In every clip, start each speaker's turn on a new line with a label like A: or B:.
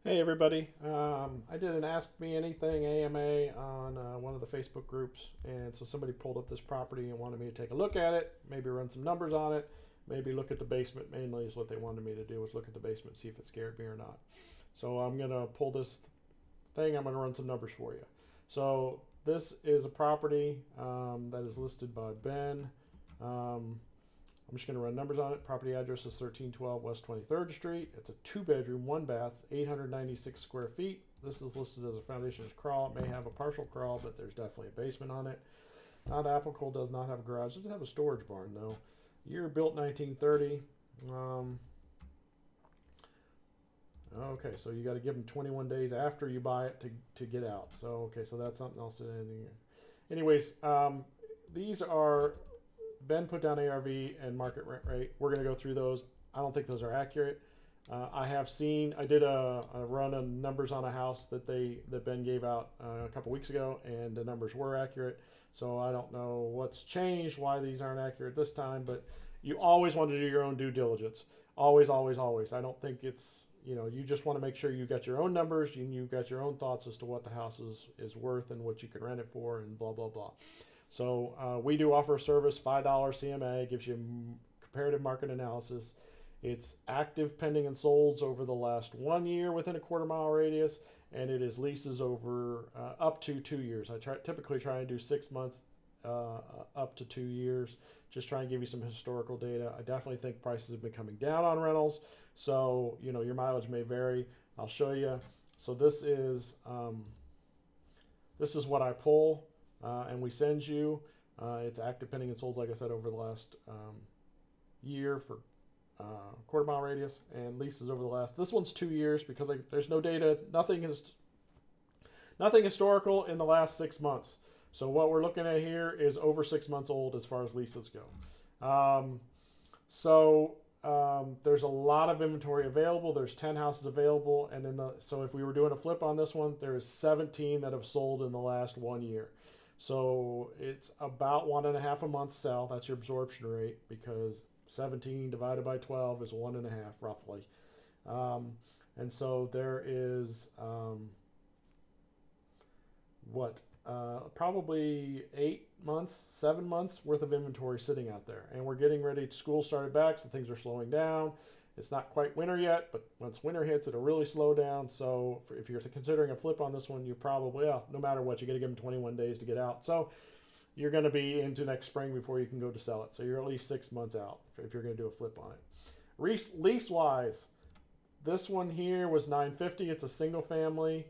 A: Hey everybody. I did an Ask Me Anything AMA on one of the Facebook groups, and so somebody pulled up this property and wanted me to take a look at it, maybe run some numbers on it, maybe look at the basement. Mainly is what they wanted me to do, was look at the basement, see if it scared me or not. So I'm gonna pull this thing. I'm gonna run some numbers for you. So this is a property that is listed by Ben. Um, I'm just going to run numbers on it. Property address is 1312 West 23rd Street. It's a two-bedroom, one bath, 896 square feet. This is listed as a foundation's crawl. It may have a partial crawl, but there's definitely a basement on it. Not applicable, does not have a garage. Does have a storage barn, though. Year built 1930. Okay, so you got to give them 21 days after you buy it to get out. So, okay, so that's something else. Anyways, these are Ben put down ARV and market rent rate. We're going to go through those. I don't think those are accurate. I did a run of numbers on a house that Ben gave out a couple weeks ago, and the numbers were accurate. So I don't know what's changed, why these aren't accurate this time, but you always want to do your own due diligence. Always, always, always. I don't think it's, you just want to make sure you got your own numbers and you got your own thoughts as to what the house is worth and what you can rent it for and blah, blah, blah. So we do offer a service, $5 CMA, gives you comparative market analysis. It's active, pending, and solds over the last 1 year within a quarter-mile radius, and it is leases over up to 2 years. Typically try and do 6 months up to 2 years. Just try and give you some historical data. I definitely think prices have been coming down on rentals, so your mileage may vary. I'll show you. So this is what I pull. And we send you. It's active, pending, and sold, like I said, over the last year for quarter mile radius, and leases over the last. This one's 2 years because there's no data. Nothing historical in the last 6 months. So what we're looking at here is over 6 months old as far as leases go. There's a lot of inventory available. There's 10 houses available, and so if we were doing a flip on this one, there's 17 that have sold in the last 1 year. So it's about 1.5 a month sell. That's your absorption rate, because 17 divided by 12 is 1.5 roughly. And so there is probably 8 months, 7 months worth of inventory sitting out there. And we're getting ready. School started back, so things are slowing down. It's not quite winter yet, but once winter hits, it'll really slow down. So if you're considering a flip on this one, you probably, no matter what, you got to give them 21 days to get out. So you're going to be into next spring before you can go to sell it. So you're at least 6 months out if you're going to do a flip on it. Lease-wise, this one here was $950. It's a single family.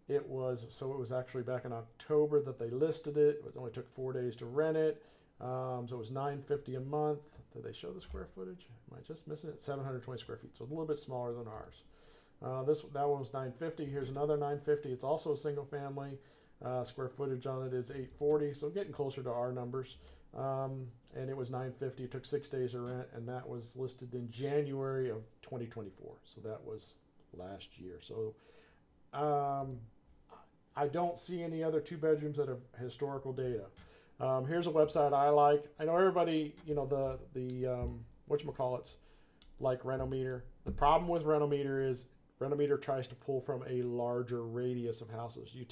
A: It was actually back in October that they listed it. It only took 4 days to rent it. So it was $950 a month. Did they show the square footage? Am I just missing it? 720 square feet, so a little bit smaller than ours. That one was $950. Here's another $950. It's also a single family. Square footage on it is 840, so getting closer to our numbers. And it was $950. It took 6 days to rent, and that was listed in January of 2024. So that was last year. So I don't see any other two bedrooms that have historical data. Here's a website I like. I know everybody, the whatchamacallits, like Renometer. The problem with Renometer is Renometer tries to pull from a larger radius of houses. You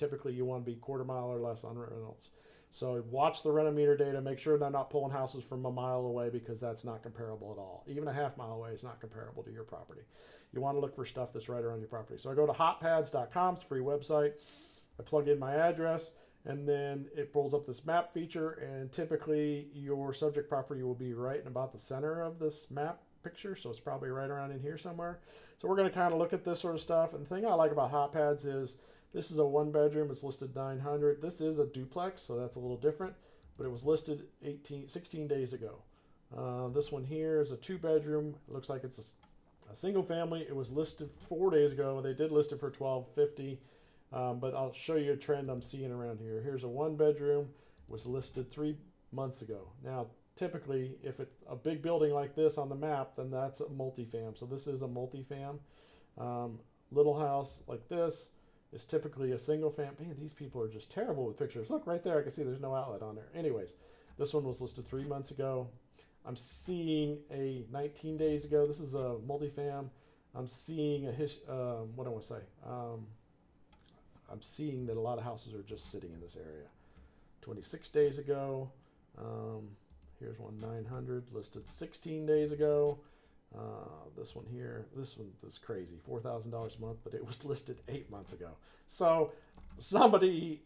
A: want to be quarter mile or less on rentals. So watch the Renometer data. Make sure they're not pulling houses from a mile away, because that's not comparable at all. Even a half mile away is not comparable to your property. You want to look for stuff that's right around your property. So I go to hotpads.com. It's a free website. I plug in my address, and then it pulls up this map feature, and typically your subject property will be right in about the center of this map picture, so it's probably right around in here somewhere. So we're going to kind of look at this sort of stuff, and the thing I like about Hotpads is this is a one bedroom. It's listed 900. This is a duplex, so that's a little different, but it was listed 16 days ago. This one here is a two bedroom. It looks like it's a single family. It was listed 4 days ago. They did list it for $1,250. But I'll show you a trend I'm seeing around here. Here's a one bedroom, was listed 3 months ago. Now, typically, if it's a big building like this on the map, then that's a multifam. So this is a multifam. Little house like this is typically a single family. Man, these people are just terrible with pictures. Look right there. I can see there's no outlet on there. Anyways, this one was listed 3 months ago. I'm seeing a 19 days ago. This is a multifam. I'm seeing what do I want to say? I'm seeing that a lot of houses are just sitting in this area. 26 days ago. Here's one 900 listed 16 days ago. This one here, this one is crazy, $4,000 a month, but it was listed 8 months ago. So somebody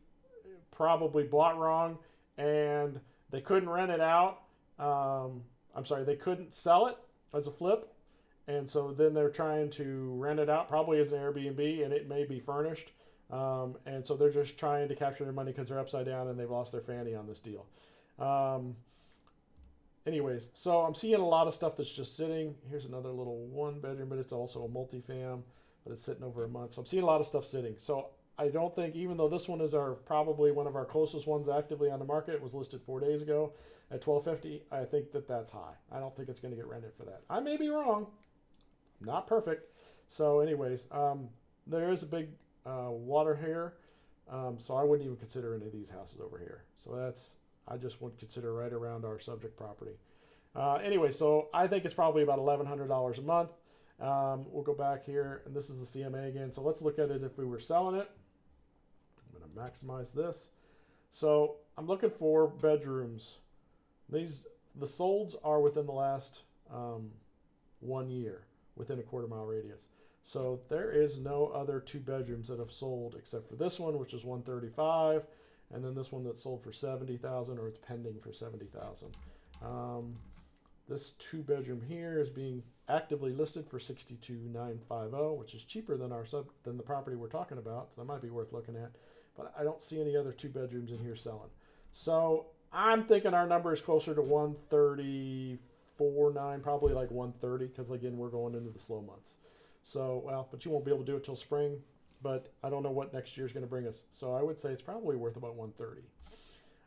A: probably bought wrong and they couldn't rent it out. I'm sorry, they couldn't sell it as a flip. And so then they're trying to rent it out, probably as an Airbnb, and it may be furnished. And so they're just trying to capture their money because they're upside down and they've lost their fanny on this deal. Anyways, so I'm seeing a lot of stuff that's just sitting. Here's another little 1 bedroom, but it's also a multifam, but it's sitting over a month. So I'm seeing a lot of stuff sitting. So I don't think, even though this one is probably one of our closest ones actively on the market, it was listed 4 days ago at $1,250. I think that's high. I don't think it's going to get rented for that. I may be wrong. Not perfect. So anyways, there is a big water here. So I wouldn't even consider any of these houses over here. So I just would consider right around our subject property. Anyway, so I think it's probably about $1,100 a month. We'll go back here, and this is the CMA again. So let's look at it if we were selling it. I'm going to maximize this. So I'm looking for bedrooms. The solds are within the last 1 year, within a quarter-mile radius. So there is no other 2 bedrooms that have sold except for this one, which is $135,000, and then this one that's sold for $70,000, or it's pending for $70,000. This 2 bedroom here is being actively listed for $62,950, which is cheaper than the property we're talking about. So that might be worth looking at. But I don't see any other 2 bedrooms in here selling. So I'm thinking our number is closer to $134,900, probably like $130,000, because again we're going into the slow months. So but you won't be able to do it till spring. But I don't know what next year's going to bring us. So I would say it's probably worth about $130,000.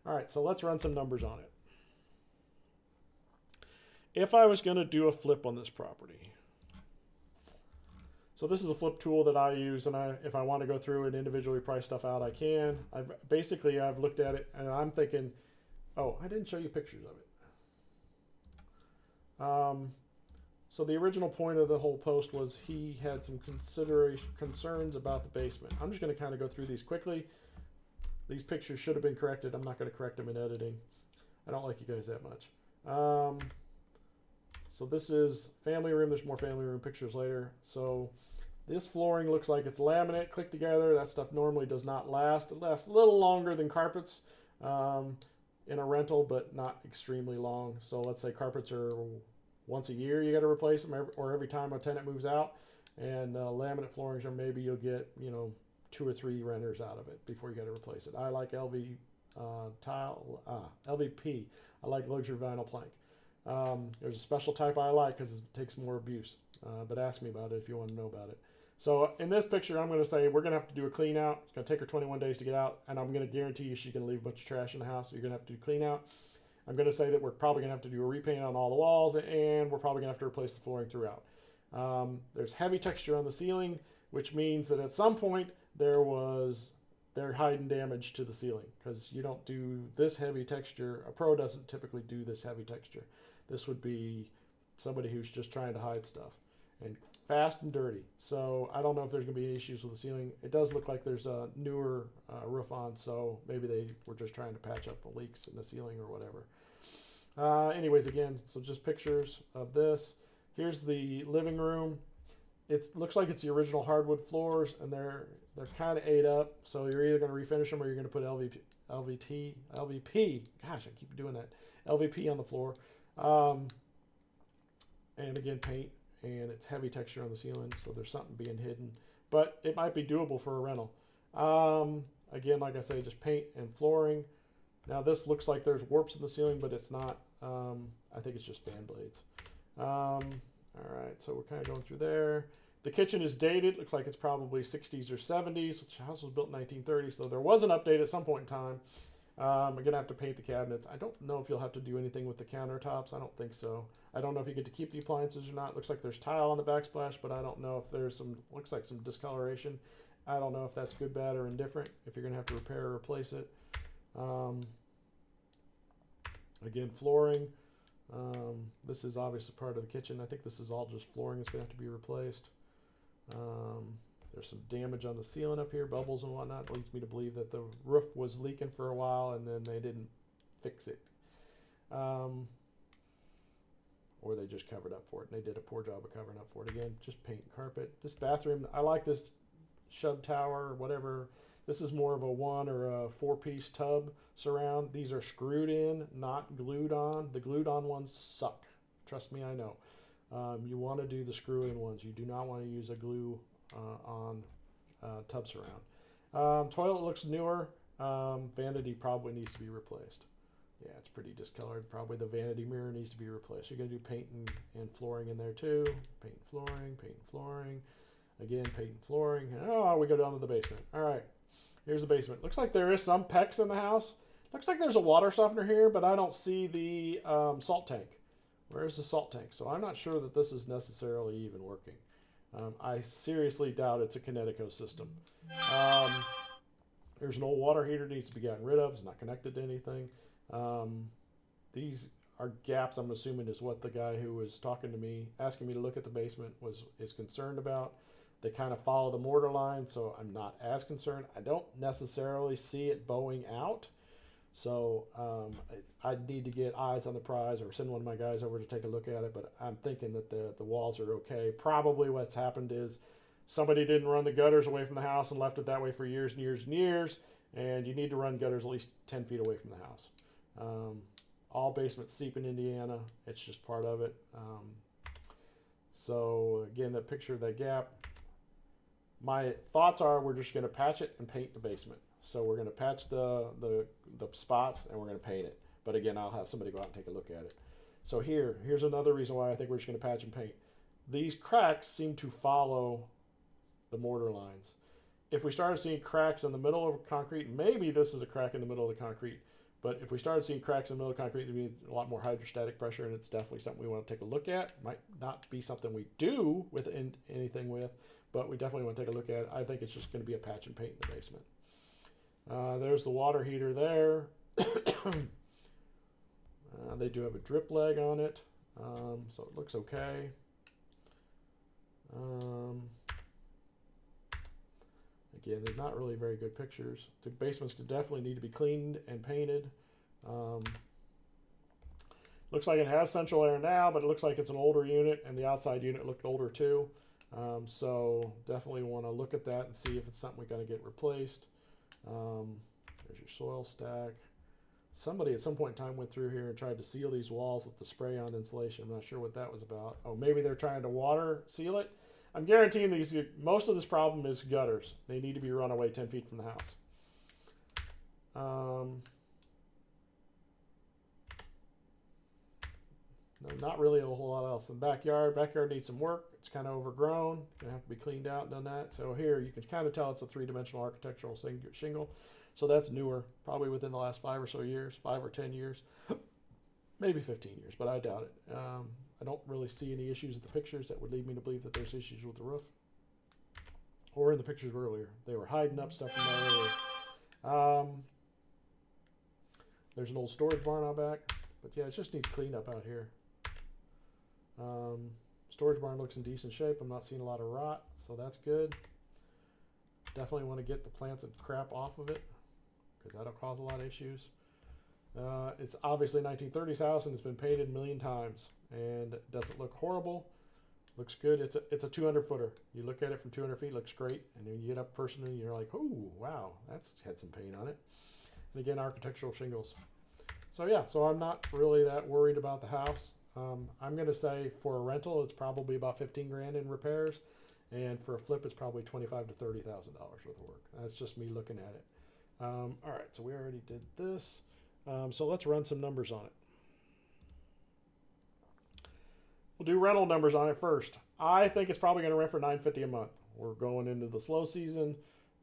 A: All right, so let's run some numbers on it. If I was going to do a flip on this property, so this is a flip tool that I use, and if I want to go through and individually price stuff out, I can. I've looked at it, and I'm thinking, oh, I didn't show you pictures of it. So the original point of the whole post was he had some concerns about the basement. I'm just going to kind of go through these quickly. These pictures should have been corrected. I'm not going to correct them in editing. I don't like you guys that much. So this is family room. There's more family room pictures later. So this flooring looks like it's laminate, click together. That stuff normally does not last. It lasts a little longer than carpets in a rental, but not extremely long. So let's say carpets are once a year you got to replace them, or every time a tenant moves out. And laminate floorings are maybe you'll get 2 or 3 renters out of it before you got to replace it. I like LVP. I like luxury vinyl plank. There's a special type I like because it takes more abuse. But ask me about it if you want to know about it. So in this picture, I'm going to say we're going to have to do a clean out. It's going to take her 21 days to get out, and I'm going to guarantee you she's going to leave a bunch of trash in the house. So you're going to have to do clean out. I'm going to say that we're probably going to have to do a repaint on all the walls, and we're probably going to have to replace the flooring throughout. There's heavy texture on the ceiling, which means that at some point they're hiding damage to the ceiling, because you don't do this heavy texture. A pro doesn't typically do this heavy texture. This would be somebody who's just trying to hide stuff, and fast and dirty. So I don't know if there's going to be any issues with the ceiling. It does look like there's a newer roof on, so maybe they were just trying to patch up the leaks in the ceiling or whatever. Anyways, again, so just pictures of this. Here's the living room. It looks like it's the original hardwood floors, and they're kind of ate up. So you're either going to refinish them or you're going to put LVP. Gosh, I keep doing that. LVP on the floor. And again, paint, and it's heavy texture on the ceiling, so there's something being hidden. But it might be doable for a rental. Again, like I say, just paint and flooring. Now this looks like there's warps in the ceiling, but it's not. I think it's just fan blades. All right, so we're kind of going through there. The kitchen is dated. Looks like it's probably 60s or 70s, which the house was built in 1930, so there was an update at some point in time. We're going to have to paint the cabinets. I don't know if you'll have to do anything with the countertops. I don't think so. I don't know if you get to keep the appliances or not. Looks like there's tile on the backsplash, but I don't know if there's looks like some discoloration. I don't know if that's good, bad, or indifferent, if you're going to have to repair or replace it. Again, flooring. This is obviously part of the kitchen. I think this is all just flooring that's going to have to be replaced. There's some damage on the ceiling up here, bubbles and whatnot. It leads me to believe that the roof was leaking for a while and then they didn't fix it. Or they just covered up for it, and they did a poor job of covering up for it. Again, just paint and carpet. This bathroom, I like this shub tower or whatever. This is more of a 1 or a 4-piece tub surround. These are screwed in, not glued on. The glued on ones suck. Trust me, I know. You want to do the screw-in ones. You do not want to use a glue on tub surround. Toilet looks newer. Vanity probably needs to be replaced. Yeah, it's pretty discolored. Probably the vanity mirror needs to be replaced. You're going to do paint and flooring in there too. Paint and flooring, paint and flooring. Again, paint and flooring. Oh, we go down to the basement. All right, here's the basement. Looks like there is some PEX in the house. Looks like there's a water softener here, but I don't see the salt tank. Where's the salt tank? So I'm not sure that this is necessarily even working. I seriously doubt it's a Kinetico system. There's an old water heater needs to be gotten rid of. It's not connected to anything. These are gaps, I'm assuming, is what the guy who was talking to me, asking me to look at the basement, is concerned about. They kind of follow the mortar line, so I'm not as concerned. I don't necessarily see it bowing out. So I need to get eyes on the prize or send one of my guys over to take a look at it, but I'm thinking that the walls are okay. Probably what's happened is somebody didn't run the gutters away from the house and left it that way for years and years and years, and you need to run gutters at least 10 feet away from the house. All basements seep in Indiana. It's just part of it. So again, that picture of that gap, my thoughts are we're just going to patch it and paint the basement. So we're going to patch the spots and we're going to paint it. But again, I'll have somebody go out and take a look at it. So here's another reason why I think we're just going to patch and paint. These cracks seem to follow the mortar lines. If we started seeing cracks in the middle of concrete, maybe this is a crack in the middle of the concrete. But if we started seeing cracks in the middle of concrete, there'd be a lot more hydrostatic pressure, and it's definitely something we want to take a look at. Might not be something we do with anything with, but we definitely want to take a look at it. I think it's just going to be a patch and paint in the basement. There's the water heater there. They do have a drip leg on it, so it looks okay. Again, they're not really very good pictures. The basements could definitely need to be cleaned and painted. Looks like it has central air now, but it looks like it's an older unit, and the outside unit looked older too. So definitely want to look at that and see if it's something we got to get replaced. There's your soil stack. Somebody at some point in time went through here and tried to seal these walls with the spray-on insulation. I'm not sure what that was about. Oh, maybe they're trying to water seal it. I'm guaranteeing most of this problem is gutters. They need to be run away 10 feet from the house. No, not really a whole lot else. In the backyard needs some work. It's kind of overgrown. Gonna have to be cleaned out and done that. So here you can kind of tell it's a 3-dimensional architectural shingle. So that's newer, probably within the last 5 or so years, 5 or 10 years, maybe 15 years, but I doubt it. I don't really see any issues with the pictures that would lead me to believe that there's issues with the roof. Or in the pictures earlier. They were hiding up stuff from that earlier. There's an old storage barn out back. But yeah, it just needs cleanup out here. Storage barn looks in decent shape. I'm not seeing a lot of rot, so that's good. Definitely want to get the plants and crap off of it, because that'll cause a lot of issues. It's obviously a 1930s house, and it's been painted a million times, and it doesn't look horrible. Looks good. It's a 200-footer. You look at it from 200 feet, looks great, and then you get up personally, and you're like, oh, wow, that's had some paint on it. And again, architectural shingles. So yeah, so I'm not really that worried about the house. I'm going to say for a rental, it's probably about 15 grand in repairs, and for a flip, it's probably $25,000 to $30,000 worth of work. That's just me looking at it. All right, so we already did this. So let's run some numbers on it. We'll do rental numbers on it first. I think it's probably going to rent for $950 a month. We're going into the slow season,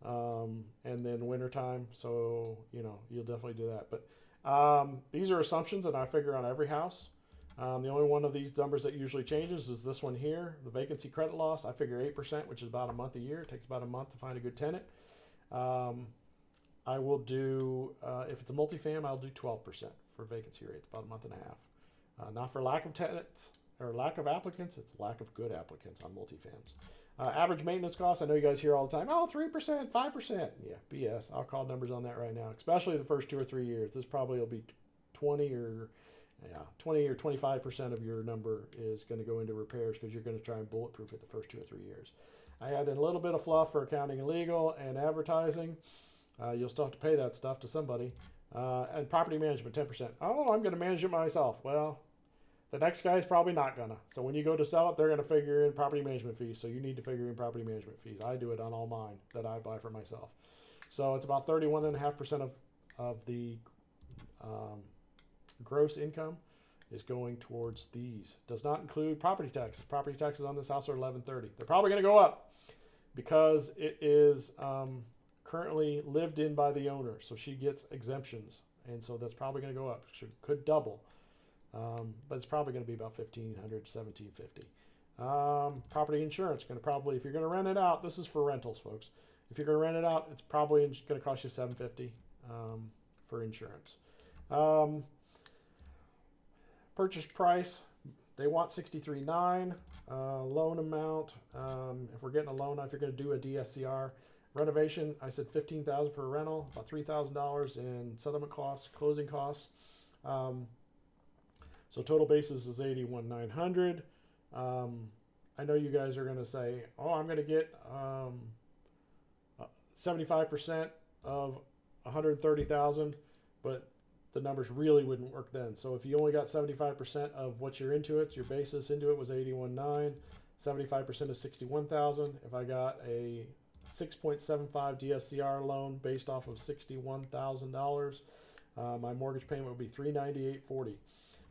A: and then winter time, so you'll definitely do that. But these are assumptions that I figure on every house. The only one of these numbers that usually changes is this one here, the vacancy credit loss. I figure 8%, which is about a month a year. It takes about a month to find a good tenant. I will do, if it's a multifam, I'll do 12% for vacancy rate. It's about a month and a half. Not for lack of tenants or lack of applicants, it's lack of good applicants on multifams. Average maintenance costs, I know you guys hear all the time, oh, 3%, 5%. Yeah, BS. I'll call numbers on that right now, especially the first 2 or 3 years. This probably will be 20 or 25% of your number is going to go into repairs because you're going to try and bulletproof it the first 2 or 3 years. I add in a little bit of fluff for accounting and legal and advertising. You'll still have to pay that stuff to somebody. And property management, 10%. Oh, I'm going to manage it myself. Well, the next guy's probably not gonna. So when you go to sell it, they're gonna figure in property management fees. So you need to figure in property management fees. I do it on all mine that I buy for myself. So it's about 31.5% of the gross income is going towards these. Does not include property taxes. Property taxes on this house are $1130. They're probably gonna go up because it is currently lived in by the owner. So she gets exemptions, and so that's probably gonna go up. Could double. But it's probably going to be about $1,500, $1,750. Property insurance going to probably, if you're going to rent it out, this is for rentals, folks. If you're going to rent it out, it's probably going to cost you $750 for insurance. Purchase price, they want $63,900. Loan amount, if we're getting a loan, if you're going to do a DSCR renovation, I said $15,000 for a rental, about $3,000 in settlement costs, closing costs. So total basis is $81,900. I know you guys are going to say, oh, I'm going to get 75% of $130,000, but the numbers really wouldn't work then. So if you only got 75% of what you're into it, your basis into it was $81,900, 75% is $61,000. If I got a 6.75 DSCR loan based off of $61,000, my mortgage payment would be $398.40.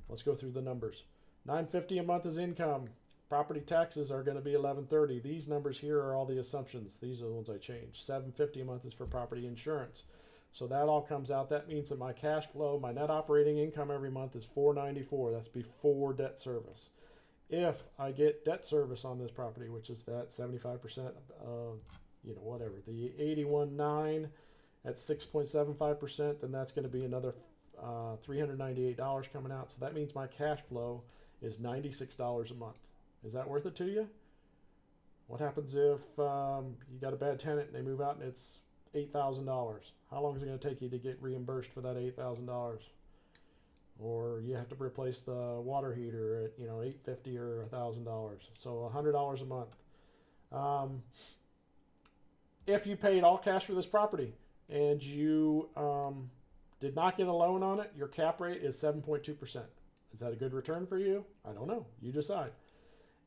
A: Let's go through the numbers. $950 a month is income. Property taxes are going to be $1130. These numbers here are all the assumptions. These are the ones I changed. $750 a month is for property insurance. So that all comes out. That means that my cash flow, my net operating income every month is $494. That's before debt service. If I get debt service on this property, which is that 75% of, whatever, the $81,900 at 6.75%, then that's going to be another $398 coming out. So that means my cash flow is $96 a month. Is that worth it to you? What happens if you got a bad tenant and they move out and it's $8,000? How long is it going to take you to get reimbursed for that $8,000? Or you have to replace the water heater at $850 or $1,000. So $100 a month. If you paid all cash for this property and you did not get a loan on it, your cap rate is 7.2%. Is that a good return for you? I don't know. You decide.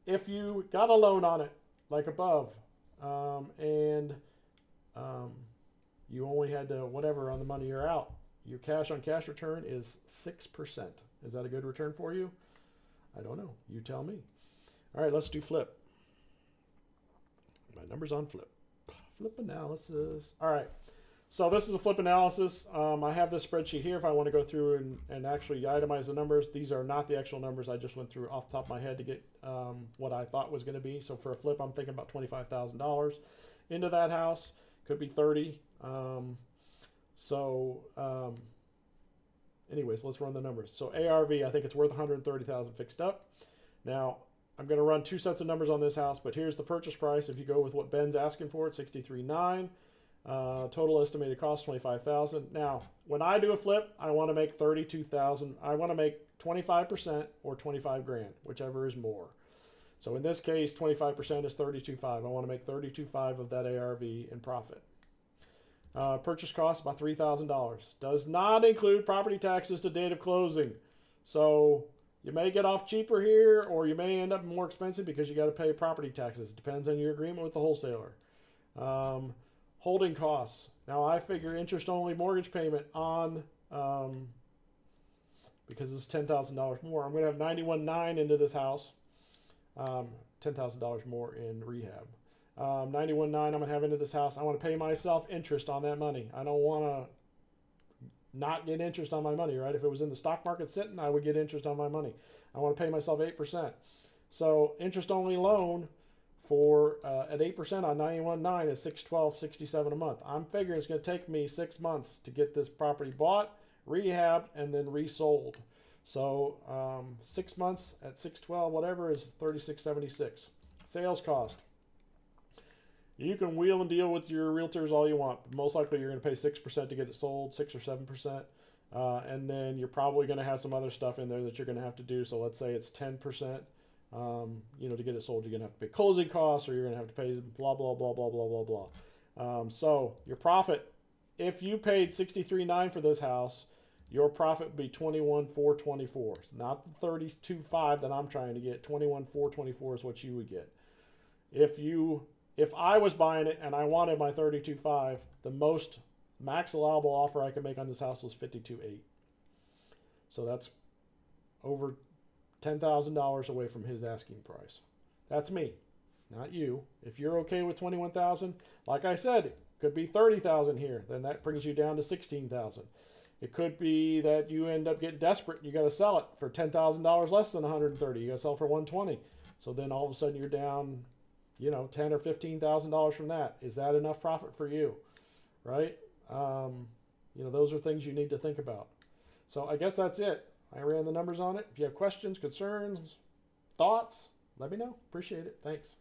A: If you got a loan on it, like above, and you only had to whatever on the money you're out, your cash on cash return is 6%. Is that a good return for you? I don't know. You tell me. All right, let's do flip. My number's on flip. Flip analysis. All right. So this is a flip analysis. I have this spreadsheet here if I want to go through and actually itemize the numbers. These are not the actual numbers. I just went through off the top of my head to get what I thought was going to be. So for a flip, I'm thinking about $25,000 into that house. Could be 30. Anyways, let's run the numbers. So ARV, I think it's worth $130,000 fixed up. Now, I'm going to run 2 sets of numbers on this house, but here's the purchase price. If you go with what Ben's asking for, it's $63,900. Total estimated cost $25,000. Now, when I do a flip, I want to make $32,000. I want to make 25% or $25,000, whichever is more. So in this case, 25% is $32,500. I want to make $32,500 of that ARV in profit. Purchase cost about $3,000. Does not include property taxes to date of closing. So you may get off cheaper here, or you may end up more expensive because you got to pay property taxes. Depends on your agreement with the wholesaler. Holding costs. Now I figure interest-only mortgage payment on, because it's $10,000 more. I'm going to have $91,900 into this house. $10,000 more in rehab. $91,900 I'm going to have into this house. I want to pay myself interest on that money. I don't want to not get interest on my money, right? If it was in the stock market sitting, I would get interest on my money. I want to pay myself 8%. So interest-only loan for at 8% on $91,900 is $612.67 a month. I'm figuring it's going to take me 6 months to get this property bought, rehabbed, and then resold. So 6 months at $612 whatever is $36.76. Sales cost. You can wheel and deal with your realtors all you want. But most likely, you're going to pay 6% to get it sold, 6 or 7%, and then you're probably going to have some other stuff in there that you're going to have to do. So let's say it's 10%. To get it sold, you're going to have to pay closing costs, or you're going to have to pay blah blah blah blah blah blah blah. So your profit, if you paid $63,900 for this house, your profit would be $21,424. Not the $32,500 that I'm trying to get. $21,424 is what you would get. If I was buying it and I wanted my $32,500, the most max allowable offer I could make on this house was $52,800. So that's over $10,000 away from his asking price. That's me, not you. If you're okay with $21,000, like I said, it could be $30,000 here. Then that brings you down to $16,000. It could be that you end up getting desperate. You got to sell it for $10,000 less than $130,000. You got to sell for $120,000. So then all of a sudden you're down, $10,000 or $15,000 from that. Is that enough profit for you, right? Those are things you need to think about. So I guess that's it. I ran the numbers on it. If you have questions, concerns, thoughts, let me know. Appreciate it. Thanks.